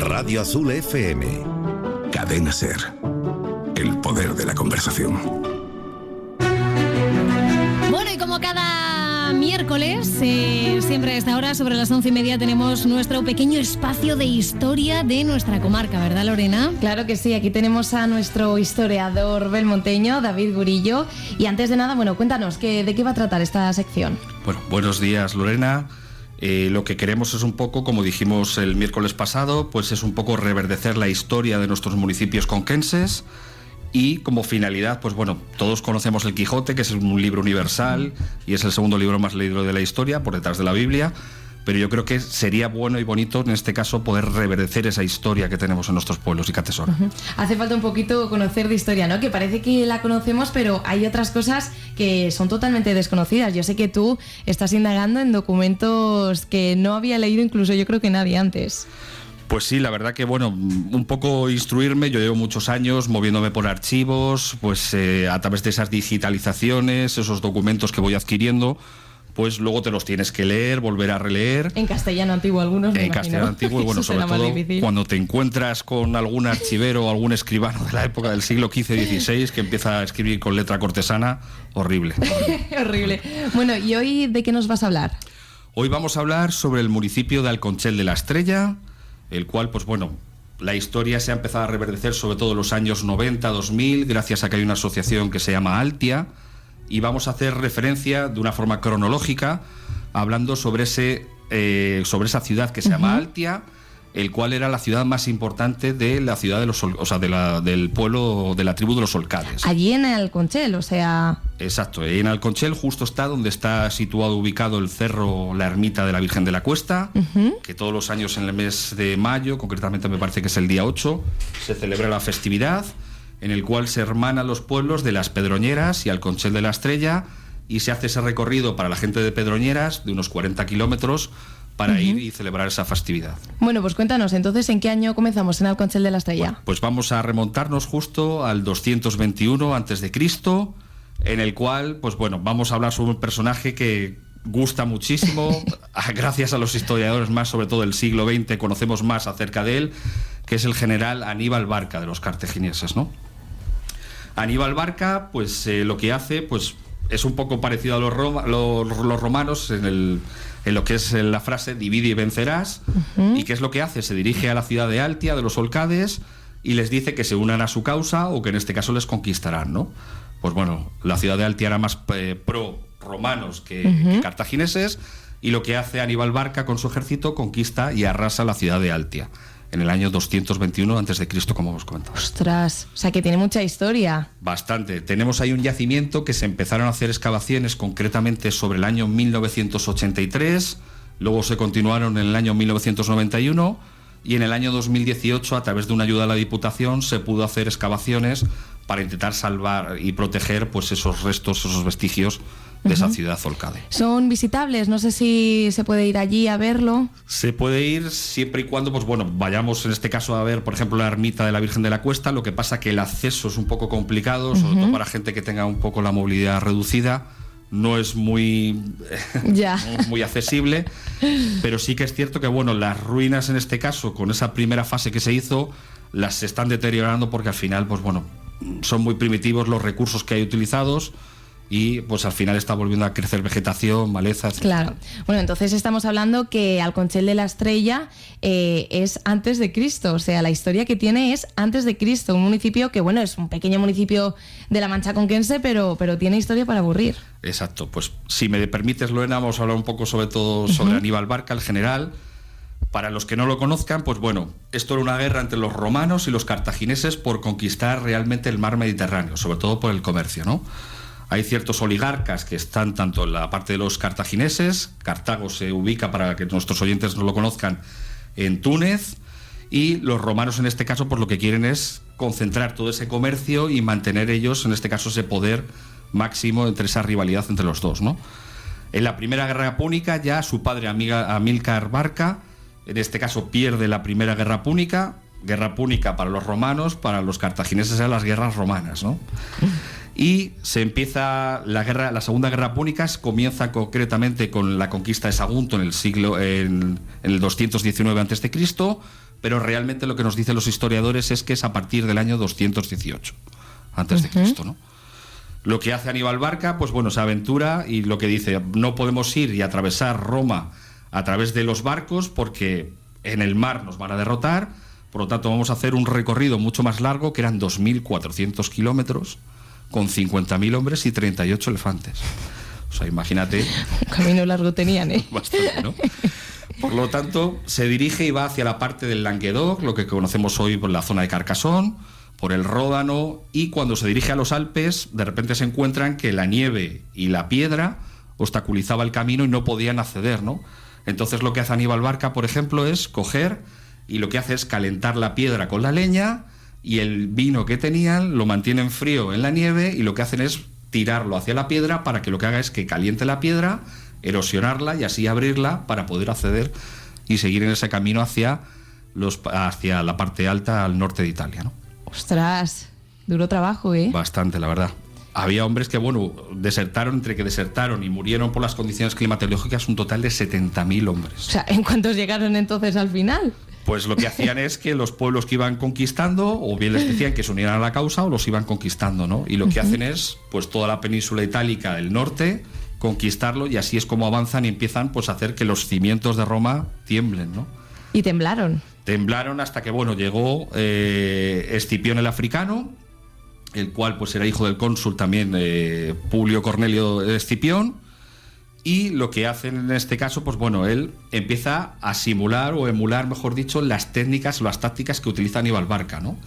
Radio Azul FM. Cadena SER. El poder de la conversación. Bueno, y como cada miércoles, siempre a esta hora, sobre las 11:30, tenemos nuestro pequeño espacio de historia de nuestra comarca, ¿verdad, Lorena? Claro que sí, aquí tenemos a nuestro historiador belmonteño, David Gurillo. Y antes de nada, bueno, cuéntanos, ¿de qué va a tratar esta sección? Bueno, buenos días, Lorena. Lo que queremos es un poco, como dijimos el miércoles pasado, pues es un poco reverdecer la historia de nuestros municipios conquenses. Y como finalidad, pues bueno, todos conocemos el Quijote, que es un libro universal y es el segundo libro más leído de la historia, por detrás de la Biblia, pero yo creo que sería bueno y bonito en este caso poder reverdecer esa historia que tenemos en nuestros pueblos y catesora. Hace falta un poquito conocer de historia, ¿no? Que parece que la conocemos, pero hay otras cosas que son totalmente desconocidas. Yo sé que tú estás indagando en documentos que no había leído incluso yo creo que nadie antes. Pues sí, la verdad que bueno, un poco instruirme, yo llevo muchos años moviéndome por archivos, pues a través de esas digitalizaciones, esos documentos que voy adquiriendo, pues luego te los tienes que leer, volver a releer. En castellano antiguo algunos, me En imagino. castellano antiguo, y bueno, sobre todo cuando te encuentras con algún archivero o algún escribano de la época del siglo XV-XVI que empieza a escribir con letra cortesana, horrible. Horrible. Bueno, ¿y hoy de qué nos vas a hablar? Hoy vamos a hablar sobre el municipio de Alconchel de la Estrella, el cual, pues bueno, la historia se ha empezado a reverdecer sobre todo en los años 90, 2000, gracias a que hay una asociación que se llama Altia, y vamos a hacer referencia de una forma cronológica, hablando sobre esa ciudad que se llama Altia, el cual era la ciudad más importante de la ciudad de los, del pueblo de la tribu de los Solcades. Allí en Alconchel, o sea... Exacto, en Alconchel justo está donde está situado, ubicado el cerro, la ermita de la Virgen de la Cuesta, que todos los años en el mes de mayo, concretamente me parece que es el día 8, se celebra la festividad, en el cual se hermanan los pueblos de Las Pedroñeras y Alconchel de la Estrella, y se hace ese recorrido para la gente de Pedroñeras de unos 40 kilómetros, para ir y celebrar esa festividad. Bueno, pues cuéntanos, entonces, ¿en qué año comenzamos en Alconchel de la Estrella? Bueno, pues vamos a remontarnos justo al 221 a.C., en el cual, pues bueno, vamos a hablar sobre un personaje que gusta muchísimo, gracias a los historiadores más, sobre todo del siglo XX, conocemos más acerca de él, que es el general Aníbal Barca, de los cartagineses, ¿no? Aníbal Barca, pues lo que hace, pues es un poco parecido a los romanos en lo que es la frase divide y vencerás. ¿Y qué es lo que hace? Se dirige a la ciudad de Altia, de los Solcades, y les dice que se unan a su causa o que en este caso les conquistarán, ¿no? Pues bueno, la ciudad de Altia era más pro romanos que cartagineses, y lo que hace Aníbal Barca con su ejército, conquista y arrasa la ciudad de Altia en el año 221 a.C., como os comentaba. Ostras, o sea que tiene mucha historia. Bastante. Tenemos ahí un yacimiento que se empezaron a hacer excavaciones concretamente sobre el año 1983, luego se continuaron en el año 1991 y en el año 2018, a través de una ayuda de la Diputación, se pudo hacer excavaciones para intentar salvar y proteger pues esos restos, esos vestigios de esa ciudad Solcade. ¿Son visitables? No sé si se puede ir allí a verlo. Se puede ir siempre y cuando, pues bueno, vayamos en este caso a ver, por ejemplo, la ermita de la Virgen de la Cuesta. Lo que pasa que el acceso es un poco complicado, sobre todo para gente que tenga un poco la movilidad reducida. No es muy accesible, pero sí que es cierto que, bueno, las ruinas en este caso, con esa primera fase que se hizo, las se están deteriorando porque al final, pues bueno, son muy primitivos los recursos que hay utilizados. Y pues al final está volviendo a crecer vegetación, maleza, etc. Claro. Bueno, entonces estamos hablando que Alconchel de la Estrella es antes de Cristo, o sea, la historia que tiene es antes de Cristo, un municipio que, bueno, es un pequeño municipio de la Mancha Conquense, pero tiene historia para aburrir. Exacto, pues si me permites, Lorena, vamos a hablar un poco sobre todo sobre Aníbal Barca, el general. Para los que no lo conozcan, pues bueno, esto era una guerra entre los romanos y los cartagineses por conquistar realmente el mar Mediterráneo, sobre todo por el comercio, ¿no? Hay ciertos oligarcas que están tanto en la parte de los cartagineses, Cartago se ubica, para que nuestros oyentes no lo conozcan, en Túnez, y los romanos en este caso pues lo que quieren es concentrar todo ese comercio y mantener ellos, en este caso, ese poder máximo entre esa rivalidad entre los dos, ¿no? En la primera guerra púnica ya su padre Amílcar Barca, en este caso pierde la primera guerra púnica para los romanos, para los cartagineses eran las guerras romanas, ¿no? Y se empieza la Segunda Guerra Púnica, comienza concretamente con la conquista de Sagunto en el 219 a.C., pero realmente lo que nos dicen los historiadores es que es a partir del año 218 antes de Cristo, ¿no? Lo que hace Aníbal Barca, pues bueno, se aventura y lo que dice, no podemos ir y atravesar Roma a través de los barcos porque en el mar nos van a derrotar, por lo tanto vamos a hacer un recorrido mucho más largo, que eran 2.400 kilómetros, con 50.000 hombres y 38 elefantes. O sea, imagínate. Un camino largo tenían, ¿eh? Bastante, ¿no? Por lo tanto, se dirige y va hacia la parte del Languedoc, lo que conocemos hoy por la zona de Carcassonne, por el Ródano, y cuando se dirige a los Alpes, de repente se encuentran que la nieve y la piedra obstaculizaba el camino y no podían acceder, ¿no? Entonces lo que hace Aníbal Barca, por ejemplo, es coger y lo que hace es calentar la piedra con la leña y el vino que tenían lo mantienen frío en la nieve y lo que hacen es tirarlo hacia la piedra para que lo que haga es que caliente la piedra, erosionarla y así abrirla para poder acceder y seguir en ese camino hacia la parte alta al norte de Italia, ¿no? Ostras, duro trabajo, ¿eh? Bastante, la verdad. Había hombres que, bueno, entre que desertaron y murieron por las condiciones climatológicas, un total de 70.000 hombres. O sea, ¿en cuántos llegaron entonces al final? Pues lo que hacían es que los pueblos que iban conquistando, o bien les decían que se unieran a la causa o los iban conquistando, ¿no? Y lo que hacen es, pues toda la península itálica del norte, conquistarlo, y así es como avanzan y empiezan pues a hacer que los cimientos de Roma tiemblen, ¿no? Y temblaron. Temblaron hasta que, bueno, llegó Escipión el Africano, el cual pues era hijo del cónsul también Publio Cornelio Escipión, y lo que hacen en este caso, pues bueno, él empieza a simular o emular, mejor dicho, las técnicas o las tácticas que utiliza Aníbal Barca, ¿no?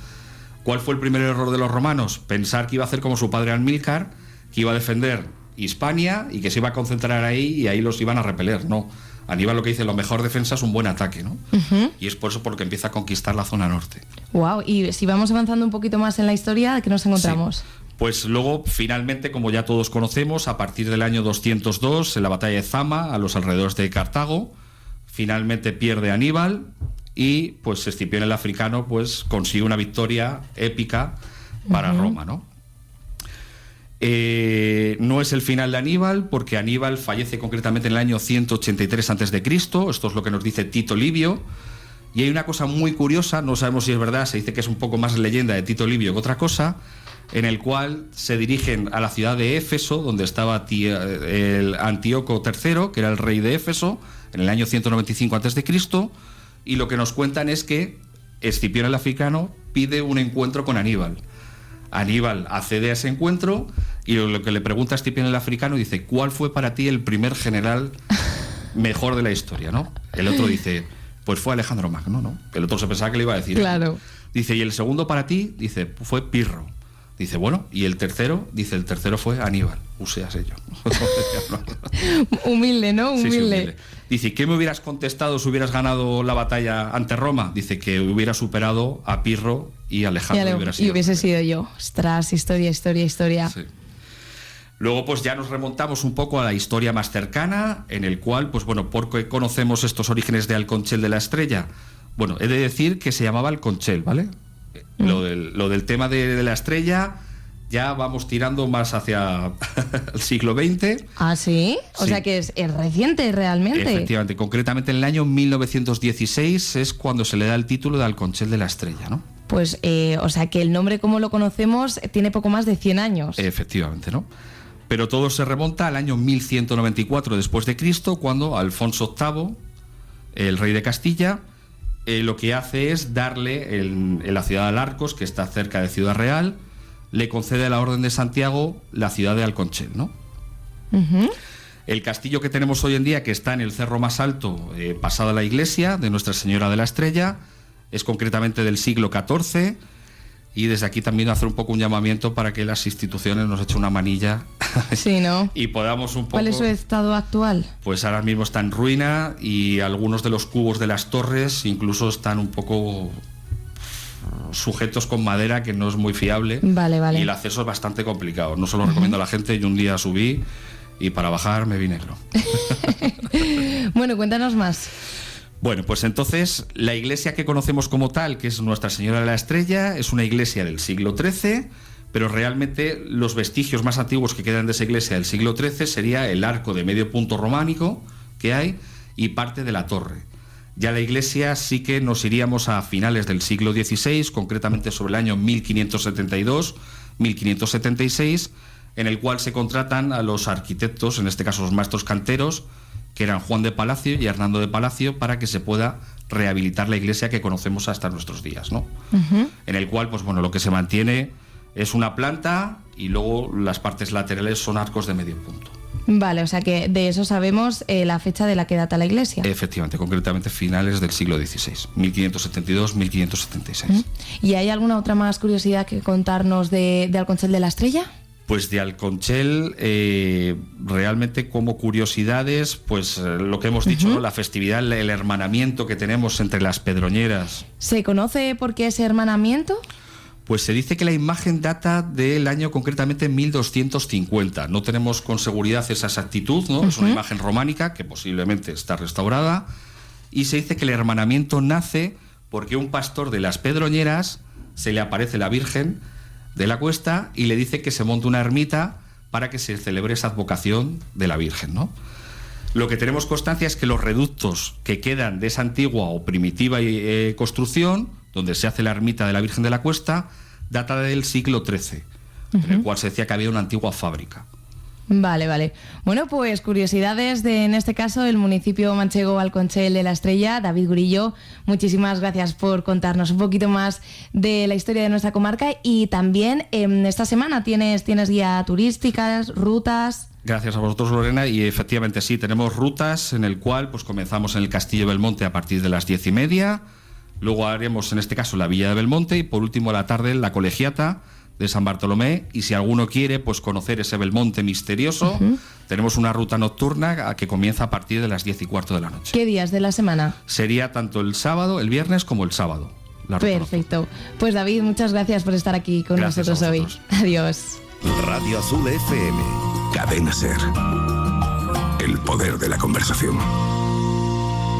¿Cuál fue el primer error de los romanos? Pensar que iba a hacer como su padre Amílcar, que iba a defender Hispania y que se iba a concentrar ahí y ahí los iban a repeler. No, Aníbal lo que dice, la mejor defensa es un buen ataque, ¿no? Y es por eso por lo que empieza a conquistar la zona norte. Wow, y si vamos avanzando un poquito más en la historia, ¿qué nos encontramos? Sí. Pues luego, finalmente, como ya todos conocemos, a partir del año 202, en la batalla de Zama, a los alrededores de Cartago, finalmente pierde Aníbal y pues Escipión el Africano pues consigue una victoria épica para Roma, ¿no? No es el final de Aníbal, porque Aníbal fallece concretamente en el año 183 a.C., esto es lo que nos dice Tito Livio, y hay una cosa muy curiosa, no sabemos si es verdad, se dice que es un poco más leyenda de Tito Livio que otra cosa, en el cual se dirigen a la ciudad de Éfeso, donde estaba el Antíoco III, que era el rey de Éfeso, en el año 195 a.C., y lo que nos cuentan es que Escipión el Africano pide un encuentro con Aníbal. Aníbal accede a ese encuentro y lo que le pregunta a Escipión el Africano dice, ¿cuál fue para ti el primer general mejor de la historia, ¿no? El otro dice, pues fue Alejandro Magno, ¿no? El otro se pensaba que le iba a decir. Claro. Dice, ¿y el segundo para ti? Dice, fue Pirro. Dice, bueno, ¿y el tercero? Dice, el tercero fue Aníbal. Useas ello. Humilde, ¿no? Humilde. Sí, humilde. Dice, ¿qué me hubieras contestado si hubieras ganado la batalla ante Roma? Dice que hubiera superado a Pirro y Alejandro. Y hubiese sido yo. Ostras, historia. Sí. Luego pues ya nos remontamos un poco a la historia más cercana, en el cual, pues bueno, ¿por qué conocemos estos orígenes de Alconchel de la Estrella? Bueno, he de decir que se llamaba Alconchel, ¿vale? Lo del tema de la estrella ya vamos tirando más hacia el siglo XX. ¿Ah, sí? O sea que es reciente realmente. Efectivamente, concretamente en el año 1916 es cuando se le da el título de Alconchel de la Estrella, ¿no? Pues, o sea que el nombre como lo conocemos tiene poco más de 100 años. Efectivamente, ¿no? Pero todo se remonta al año 1194 después de Cristo, cuando Alfonso VIII, el rey de Castilla, lo que hace es darle en la ciudad de Alarcos, que está cerca de Ciudad Real, le concede a la Orden de Santiago la ciudad de Alconchel, ¿no? El castillo que tenemos hoy en día, que está en el cerro más alto, pasada la iglesia de Nuestra Señora de la Estrella, es concretamente del siglo XIV, y desde aquí también hacer un poco un llamamiento para que las instituciones nos echen una manilla. Sí, ¿no? Y podamos un poco... ¿Cuál es su estado actual? Pues ahora mismo está en ruina y algunos de los cubos de las torres incluso están un poco sujetos con madera, que no es muy fiable. Vale. Y el acceso es bastante complicado. No se lo recomiendo a la gente. Yo un día subí y para bajar me vi negro. Bueno, cuéntanos más. Bueno, pues entonces la iglesia que conocemos como tal, que es Nuestra Señora de la Estrella, es una iglesia del siglo XIII, pero realmente los vestigios más antiguos que quedan de esa iglesia del siglo XIII sería el arco de medio punto románico que hay y parte de la torre. Ya la Iglesia sí que nos iríamos a finales del siglo XVI, concretamente sobre el año 1572-1576, en el cual se contratan a los arquitectos, en este caso los maestros canteros, que eran Juan de Palacio y Hernando de Palacio, para que se pueda rehabilitar la iglesia que conocemos hasta nuestros días, ¿no? En el cual, pues bueno, lo que se mantiene es una planta y luego las partes laterales son arcos de medio punto. Vale, o sea que de eso sabemos la fecha de la que data la iglesia. Efectivamente, concretamente finales del siglo XVI, 1572-1576. ¿Y hay alguna otra más curiosidad que contarnos de Alconchel de la Estrella? Pues de Alconchel, realmente como curiosidades, pues lo que hemos dicho, ¿no? La festividad, el hermanamiento que tenemos entre las Pedroñeras. ¿Se conoce por qué ese hermanamiento? Pues se dice que la imagen data del año concretamente 1250. No tenemos con seguridad esa exactitud, ¿no? Es una imagen románica que posiblemente está restaurada. Y se dice que el hermanamiento nace porque un pastor de las Pedroñeras se le aparece la Virgen de la Cuesta y le dice que se monte una ermita para que se celebre esa advocación de la Virgen, ¿no? Lo que tenemos constancia es que los reductos que quedan de esa antigua o primitiva construcción, donde se hace la ermita de la Virgen de la Cuesta, data del siglo XIII, en el cual se decía que había una antigua fábrica. Vale, vale. Bueno, pues curiosidades de, en este caso, el municipio manchego Alconchel de la Estrella. David Gurillo, muchísimas gracias por contarnos un poquito más de la historia de nuestra comarca. Y también esta semana tienes guía turísticas, rutas. Gracias a vosotros, Lorena, y efectivamente sí, tenemos rutas en el cual pues comenzamos en el Castillo de Belmonte a partir de las 10:30, luego haremos en este caso la Villa de Belmonte y por último a la tarde la Colegiata de San Bartolomé, y si alguno quiere pues conocer ese Belmonte misterioso, tenemos una ruta nocturna que comienza a partir de las 10:15 de la noche. ¿Qué días de la semana? Sería tanto el sábado, el viernes como el sábado. Perfecto. Pues David, muchas gracias por estar aquí con nosotros hoy. Adiós. Radio Azul FM. Cadena Ser. El poder de la conversación.